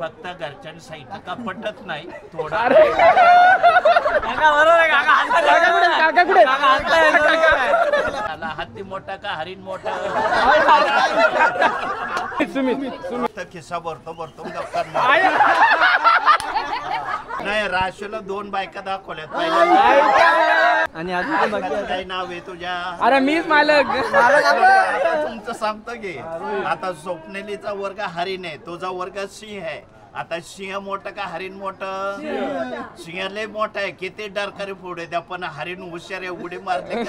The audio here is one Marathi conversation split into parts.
फक्त घरच्यांनी सांगितलं का पटत नाही थोडा हत्ती मोठा का हरिण मोठा खिस्सा भरतो नाही राशूला 2 बायका दाखवल्यात आणि अजून काही नाव आहे तुझ्या? अरे मीच मालक. आता तुमचं सांगतो घे. आता स्वप्नेलीचा वर्ग हरिण आहे, तुझा वर्ग सिंह आहे. आता सिंह मोठं का हरिण मोठं? सिंह लय मोठा आहे, किती डरकारी पुढे त्या, पण हरिण हुशार आहे, उडी मारते.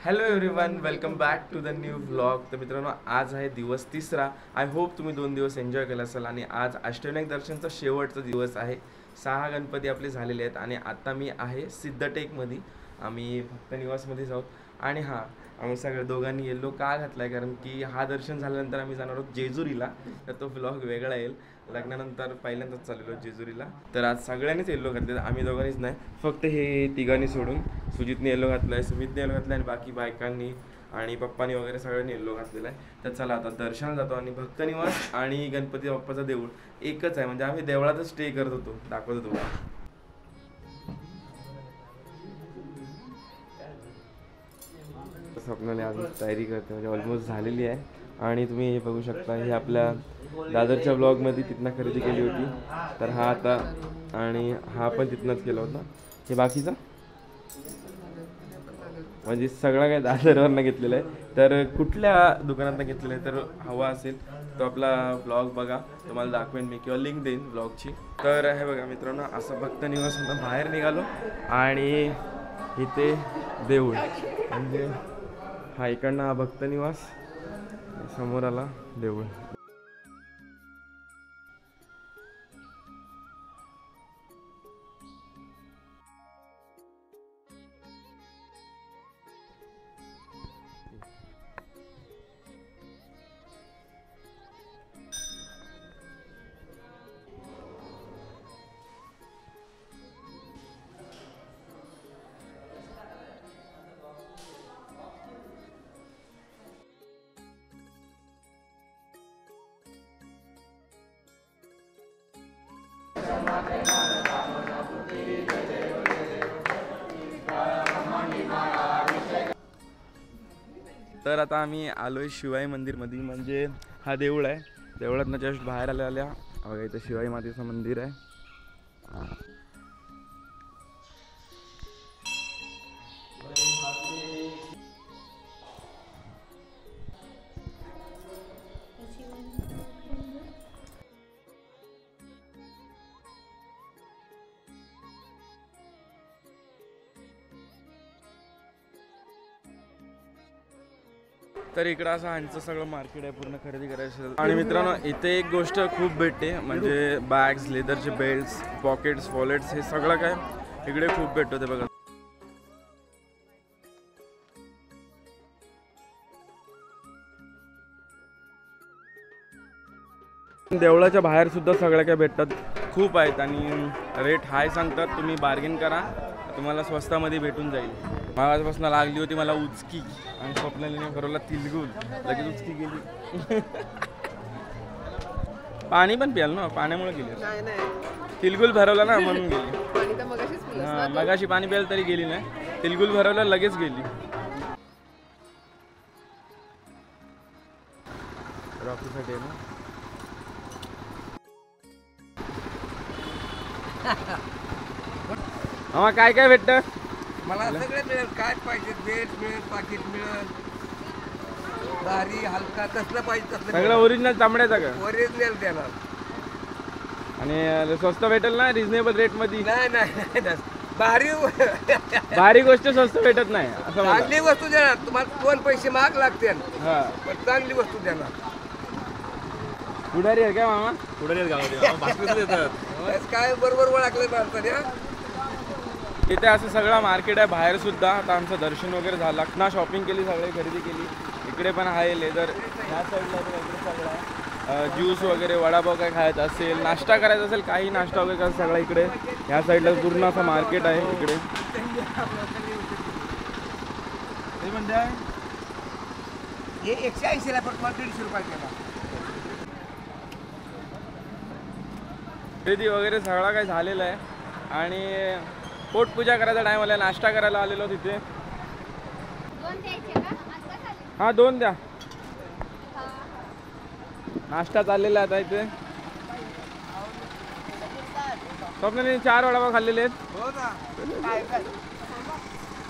Hello everyone, welcome back to the new vlog. तर मित्रांनो, आज आहे दिवस 3रा. आय होप तुम्ही 2 दिवस एन्जॉय केला असाल. आणि आज अष्टविनायक दर्शनचा शेवटचा दिवस आहे. 6 गणपती आपले झालेले आहेत आणि आता मी आहे सिद्धटेकमध्ये. आम्ही भक्त निवासमध्ये जाऊ. आणि हां, आम्ही सगळ्या दोघांनी येल्लो का घातला आहे कारण की हा दर्शन झाल्यानंतर आम्ही जाणार आहोत जेजुरीला. तर तो व्लॉग वेगळा येईल. लग्नानंतर पहिल्यांदाच चाललेलो जेजुरीला. तर आज सगळ्यांनीच येल्लो घातले, आम्ही दोघांनीच नाही, फक्त हे तिघांनी सोडून. सुजितने येल्लो घातला आहे, सुमितने येल्लो घातला आहे आणि बाकी बायकांनी आणि पप्पांनी वगैरे सगळ्यांनी येल्लो घातलेला आहे. तर चला आता दर्शनाला जातो. आणि भक्त निवास आणि गणपती बाप्पाचं देऊळ एकच आहे, म्हणजे आम्ही देवळातच स्टे करत होतो. दाखवतो तुम्हाला. स्वप्नाने आज तयारी करते, म्हणजे ऑलमोस्ट झालेली आहे. आणि तुम्ही हे बघू शकता, हे आपल्या दादरच्या ब्लॉगमध्ये तिथनं खरेदी केली होती. तर हा आता, आणि हा पण तिथनंच केला होता. हे बाकीचा म्हणजे सगळा काय दादरवरनं घेतलेला आहे. तर कुठल्या दुकानातनं घेतलेलं आहे तर हवा असेल तो आपला ब्लॉग बघा, तुम्हाला दाखवेन मी किंवा लिंक देईन ब्लॉगची. तर हे बघा मित्रांनो, असं भक्त निवासातून बाहेर निघालो आणि इथे देऊळ, म्हणजे हा इकडनं हा भक्त निवास, समोर आला देऊळ. तर आता आम्ही आलोय शिवाई मंदिरमध्ये, म्हणजे हा देऊळ आहे. देवळातनं जस्ट बाहेर आल्या बघा, इथं शिवाई मातेचं मंदिर आहे. तर इकडं असं ह्यांचं सगळं मार्केट आहे, पूर्ण खरेदी करायचं. आणि मित्रांनो, इथे एक गोष्ट खूप भेटते, म्हणजे बॅग्स, लेदरचे बेल्ट्स, पॉकेट्स, वॉलेट्स, हे सगळं काय इकडे खूप भेटतो. ते बघा, देवळाच्या बाहेर सुद्धा सगळ्या काय भेटतात, खूप आहेत. आणि रेट हाय सांगतात, तुम्ही बार्गेन करा, तुम्हाला स्वस्तामध्ये भेटून जाईल. मागासपासून लागली होती मला उचकी, आणि स्वप्नालीने भरवला तिलगुल, लगेच उचकी गेली. पाणी पण प्याल ना, पाण्यामुळे गेली. तिलगुल भरवला ना म्हणून गेली. हां, मगाशी पाणी प्यायला तरी गेली नाही, तिलगुल भरवला लगेच गेली. रॉकीसाठी आहे ना. हा, काय काय भेटतं मला सगळे मिळेल, काय पाहिजे, बेट मिळेल, पाकिट मिळेल, भारी हलका तसलं पाहिजे तसलं सगळं ओरिजिनल तांबड्याचं का? ओरिजिनल देणार. आणि स्वस्त भेटेल ना रिजनेबल रेट मध्ये? नाही नाही नाही, भारी भारी गोष्ट स्वस्त भेटत नाही असं मला. चांगली वस्तू देणार तुम्हाला. 2 पैसे महाग लागतील, हा, पण चांगली वस्तू देणार. पुढारी आहे काय मामा? पुढे गावात काय बरोबर ओळखलं माणसाने. इथे असं सगळं मार्केट आहे बाहेर सुद्धा. आता आमचं दर्शन वगैरे झालं ना, शॉपिंग केली, सगळी खरेदी केली. इकडे पण आहे लेदर, ह्या साईडला इकडे सगळं आहे. ज्यूस वगैरे, वडापाव काय खायचं असेल, नाश्ता करायचा असेल, काही नाश्ता वगैरे करायचं सगळं इकडे. ह्या साईडला पूर्ण असं मार्केट आहे इकडे. हे 180 ला, पण 150 रुपये केला. खरेदी वगैरे सगळा काही झालेला आहे आणि पोटपूजा करायचा टाइम आला, नाश्ता करायला आलेलो तिथे. हा 2 द्या. नाश्ता चाललेला आहे आता इथे. स्वप्नाने 4 वडापाव खाल्लेले आहेत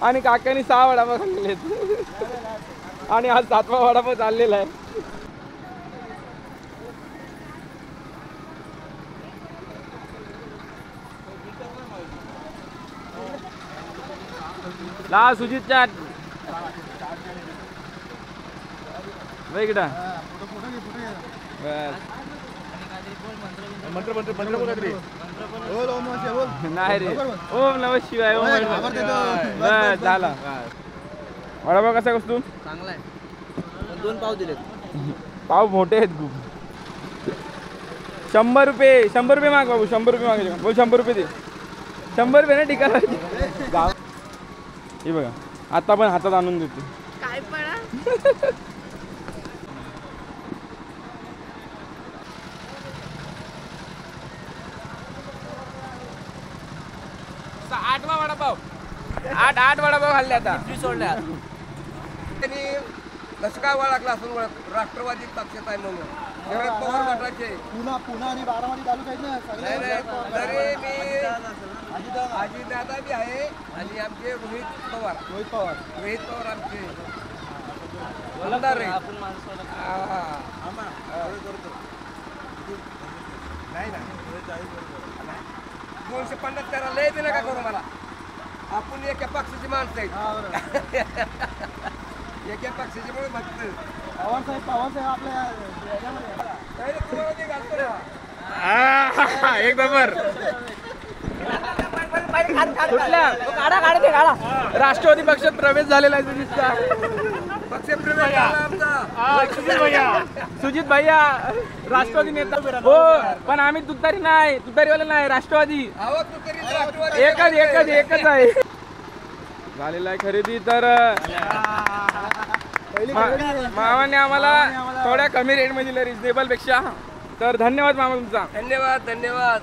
आणि काकांनी 6 वडापाव खाल्लेले आहेत आणि आज 7वा वडापाव चाललेला आहे. ला सुजित चाट वेगळा नाही रे. ओम नमः शिवाय. बस झाला. वडापाव कसा कसतो? चांगला आहे. 2 पाव दिलेत. पाव मोठे आहेत खूप. 100 रुपये. 100 रुपये माग बाबू. 100 रुपये मागायचे. बोल 100 रुपये दे. 100 रुपये ना टिका. हे बघा आता पण हातात आणून देते. काय पळा 8वा वडापाव. 8 वडापाव खाल्ले आता. सोडल्या. त्यांनी कसं काय ओळखला असून राष्ट्रवादी पक्षात आहे म्हणून शरद पवार गटाचे. पुन्हा आणि बारामती तालुक्यात ना नाही नाही, तरी मी अजितदादा बी आहे आणि आमचे रोहित पवार आमचे आमदार आहे. नाही ना 250 करा लय बी नका करू मला. आपण एका पक्षाची माणसं आहेत. एका पक्षाची म्हणून बघतो पवार साहेब आपल्या एक नंबर. राष्ट्रवादी पक्षात प्रवेश झालेला आहे सुजितचा. पक्ष प्रवेश झाला आमचा. सुजित भैया राष्ट्रवादी नेता. हो पण आम्ही तुतारी नाही, तुतारीवाले नाही, राष्ट्रवादी. अहो तू तरी राष्ट्रवादी एकच आहे. झालेला आहे खरेदी. तर मामाने आम्हाला थोड्या कमी रेट मध्ये दिलं रिजनेबल पेक्षा. तर धन्यवाद मामा तुमचा. धन्यवाद.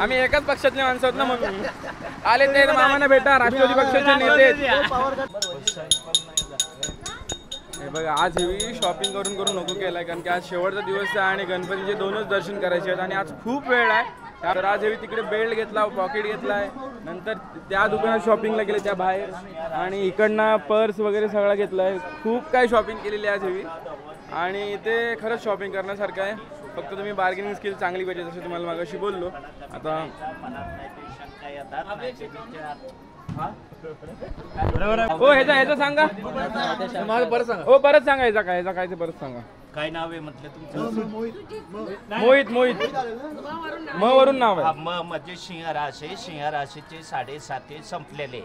आम्ही एकाच पक्षातले माणसं आहोत ना म्हणून आले ते मामाने भेटा. राष्ट्रवादी पक्षाचे नेते. हे बघा आज हेवी शॉपिंग करून नको केलाय कारण की आज शेवटचा दिवस आहे आणि गणपतीचे 2च दर्शन करायचे आहेत आणि आज खूप वेळ आहे. तर आज हेवी तिकडे बेल्ट घेतला, पॉकेट घेतलाय, नंतर त्या दुकानात शॉपिंगला गेले त्या बाहेर आणि इकडनं पर्स वगैरे सगळा घेतलाय. खूप काही शॉपिंग केलेली आहे आज हेवी आणि इथे खरंच शॉपिंग करण्यासारखं आहे. फक्त तुम्ही बार्गेनिंग स्किल चांगली पाहिजे जसं तुम्हाला मागाशी बोललो. आता हो ह्याचा सांगा. परत सांगा. हो परत सांगा. ह्याचा काय ते परत सांगा. काय नाव आहे म्हटलं तुमचं? मोहित म वरून नाव आहे. म्हणजे सिंह राशीचे 7.5 संपलेले.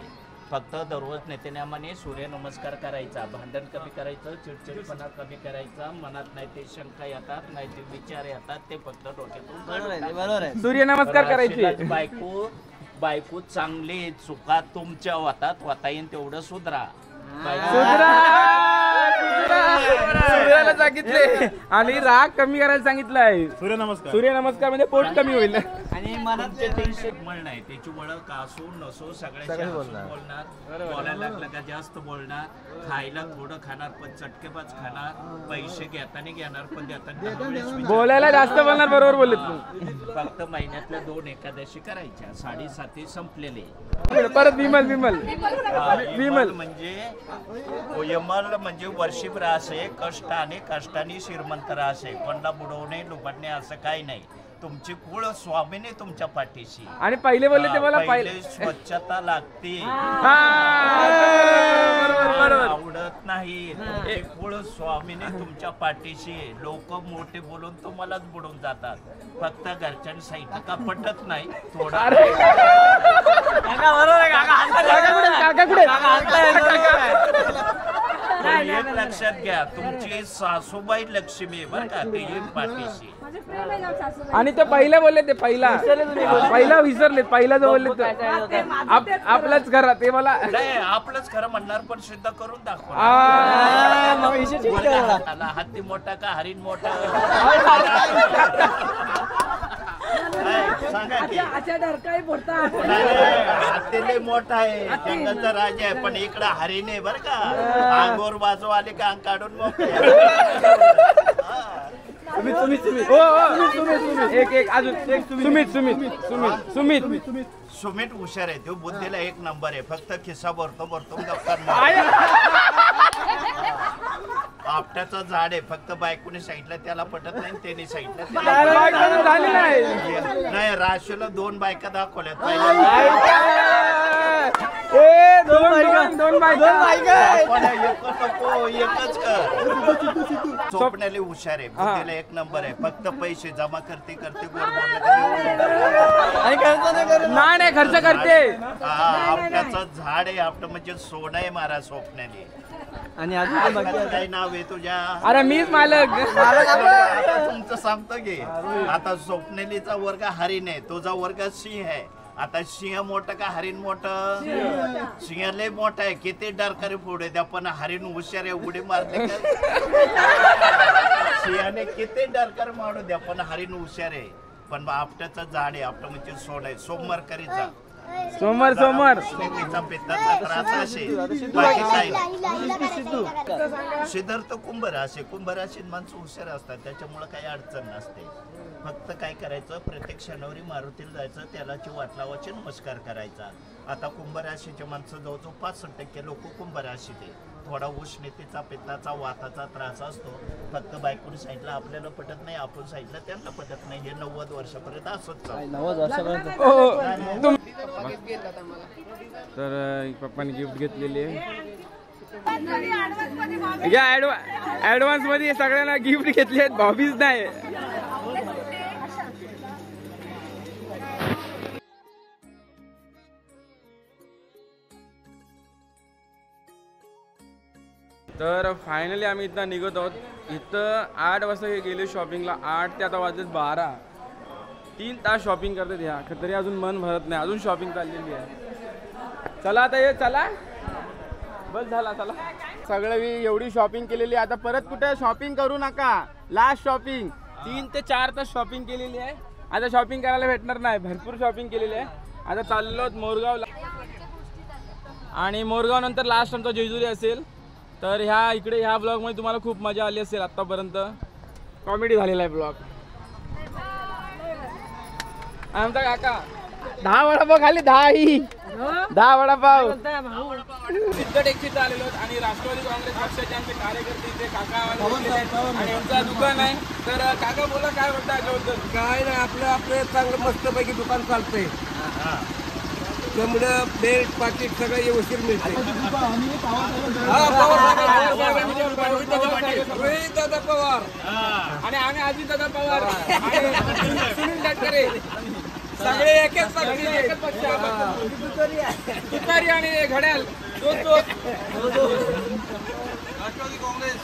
फक्त दररोज नेतेन्यामाने सूर्यनमस्कार करायचा, भांडण कमी करायचं, चिडचिडपणा कमी करायचा, मनात नाही ते शंका येतात, नाही ते विचार येतात, ते फक्त डोक्यातून सूर्यनमस्कार करायचे. बायको चांगली चुका तुमच्या होता येईल तेवढं सुधरा. सूर्याला सांगितले आणि राग कमी करायला सांगितलंय. सूर्यनमस्कार म्हणजे पोट कमी होईल. आणि मनात टेन्शन नाही त्याची ओळख असो नसो सगळ्याची बोलणार. बोलायला लागलं का जास्त बोलणार. खायला थोडं खाणार पण चटकेबाज खाणार. पैसे घेताना घेणार पण देताना बोलायला जास्त बोलणार. बरोबर बोलले तू. फक्त महिन्यातल्या 2 एकादशी करायच्या. 7.5 संपलेले. परत विमल म्हणजे वर्षीप रास आहे. कष्टाने श्रीमंत रास आहे. कोणाला बुडवणे लुबाडणे असं काही नाही. तुमची कुळ स्वामीने तुमच्या पाठीशी. आणि पहिले बोलले ते मला पहिले स्वच्छता लागते. आवडत नाही. कुळ स्वामीने तुमच्या पाठीशी. लोक मोठे बोलून तुम्हालाच बुडवून जातात. फक्त घरच्यांनी साईड का पटत नाही थोडा. एक लक्षात घ्या तुमची सासूबाई लक्ष्मी बरं का ते पाठीशी. आणि ते पहिला बोलले ते पहिला विसरले. पहिला जो बोलले ते आपलंच करा. ते मला नाही आपलंच खरं म्हणणार पण सिद्ध करून दाखवा. हत्ती मोठा का हरिण मोठा. सांगा की अशा डरकाळी फोडतात. हत्तीले मोठा आहे जंगलचा राजा आहे पण इकडं हरिण आहे बरं का अंगोर बाजू आले का अंग काढून मोकळे. सुमित हुशार आहे तो बुद्धीला एक नंबर आहे फक्त खिस्सा भरतो आपट्याचं झाड आहे फक्त बायकोने सांगितलं त्याला पटत नाही त्याने सांगितलं नाही. राशीला 2 बायका दाखवल्यात एकच कर. स्वप्नाली हुशार आहे बुद्धीला एक नंबर आहे फक्त पैसे जमा करते गोड नाही खर्च करते. आपट्याचं झाड आहे आपलं म्हणजे सोनं आहे महाराज स्वप्नाली. आणि काही नाव आहे तुझ्या? अरे मीच मालक. आता तुमचं सांगतो की आता स्वप्नेलीचा वर्ग हरिण आहे तुझा वर्ग सिंह आहे. आता सिंह मोठं का हरिण मोठं? सिंह लय मोठा आहे किती डरकारी पुढे द्या पण हरिण हुशार आहे उडी मारले का सिंहाने किती डरकार मारू द्या पण हरिण हुशार आहे. पण आपट्याचं झाड आहे आपलं म्हणजे सोन आहे सोमवार करीचा सोमवार तिचा पित्ताचा त्रास असेल बाकी काही सिद्धार्थ कुंभ राशीत माणसं हुशार असतात त्याच्यामुळे काही अडचण नसते. फक्त काय करायचं प्रत्येक शनिवारी मारुतीला जायचं त्यालाची वाट लावायची नमस्कार करायचा. आता कुंभ राशीचे माणसं जवळजवळ 65% लोक कुंभ राशीत आहे. थोडा उष्णतेचा पित्ताचा वाताचा त्रास असतो फक्त बायकोने सांगितलं आपल्याला पटत नाही आपण सांगितलं त्यांना पटत नाही. हे 90 वर्षापर्यंत असंच चालतं. तर पप्पाने गिफ्ट घेतलेली आहे. ऍडव्हान्स मध्ये सगळ्यांना गिफ्ट घेतले आहेत भाऊबीज नाही. तर फायनली आम्ही इथं निघत आहोत. इथं 8 वाजता हे गेले शॉपिंगला 8 ते आता वाजलेत 12. 3 तास शॉपिंग करतात ह्या तरी अजून मन भरत नाही अजून शॉपिंग चाललेली आहे. चला आता ये चला बस झाला चला. सगळं एवढी शॉपिंग केलेली आता परत कुठे शॉपिंग करू नका. लास्ट शॉपिंग 3 ते 4 तास शॉपिंग केलेली आहे. आता शॉपिंग करायला भेटणार नाही भरपूर शॉपिंग केलेली आहे. आता चाललो आहोत मोरगावला आणि मोरगाव नंतर लास्ट आमचा जेजुरी असेल. तर ह्या ब्लॉगमध्ये तुम्हाला खूप मजा आली असेल. आत्तापर्यंत कॉमेडी झालेला आहे ब्लॉग. आमचा काका 10 वडापाव खाली 10 वडापाव सिद्ध टेक्सीचं आलेलो आणि राष्ट्रवादी काँग्रेस पक्षाचे आमचे कार्यकर्ते इथे काका आणि आमचं दुकान आहे. तर काका बोला काय म्हणता याच्याबद्दल? काय नाही आपलं चांगलं मस्तपैकी दुकान चालतंय. कमळं बेल्ट पाकिट सगळं व्यवस्थित मिळते. रोहित दादा पवार आणि आम्ही अजित दादा पवार सुनील तटकरे सगळे एकच पक्ष तुतारी आणि घड्याल राष्ट्रवादी काँग्रेस